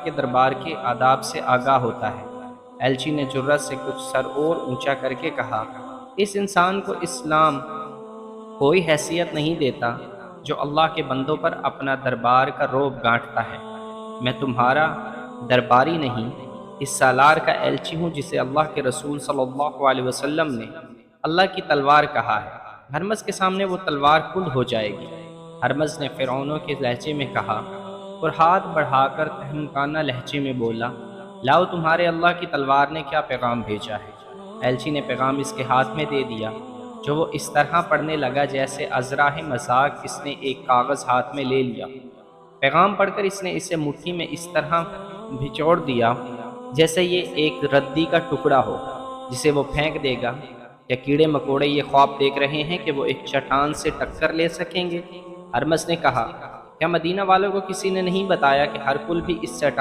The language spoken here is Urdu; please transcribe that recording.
کے دربار کے آداب سے آگاہ ہوتا ہے۔ ایلچی نے جرأت سے کچھ سر اور اونچا کر کے کہا، اس انسان کو اسلام کوئی حیثیت نہیں دیتا جو اللہ کے بندوں پر اپنا دربار کا رعب گانٹتا ہے۔ میں تمہارا درباری نہیں، اس سالار کا ایلچی ہوں جسے اللہ کے رسول صلی اللہ علیہ وسلم نے اللہ کی تلوار کہا ہے۔ ہرمز کے سامنے وہ تلوار کھل ہو جائے گی۔ ہرمز نے فرعونوں کے لہجے میں کہا اور ہاتھ بڑھا کر تہمکانہ لہجے میں بولا، لاؤ تمہارے اللہ کی تلوار نے کیا پیغام بھیجا ہے۔ ایلچی نے پیغام اس کے ہاتھ میں دے دیا، جو وہ اس طرح پڑھنے لگا جیسے ازراہ مذاق اس نے ایک کاغذ ہاتھ میں لے لیا۔ پیغام پڑھ کر اس نے اسے مٹھی میں اس طرح بھچوڑ دیا جیسے یہ ایک ردی کا ٹکڑا ہو جسے وہ پھینک دے گا۔ کیا کیڑے مکوڑے یہ خواب دیکھ رہے ہیں کہ وہ ایک چٹان سے ٹکر لے سکیں گے؟ ہرمز نے کہا، کیا مدینہ والوں کو کسی نے نہیں بتایا کہ ہر کل بھی اس چٹان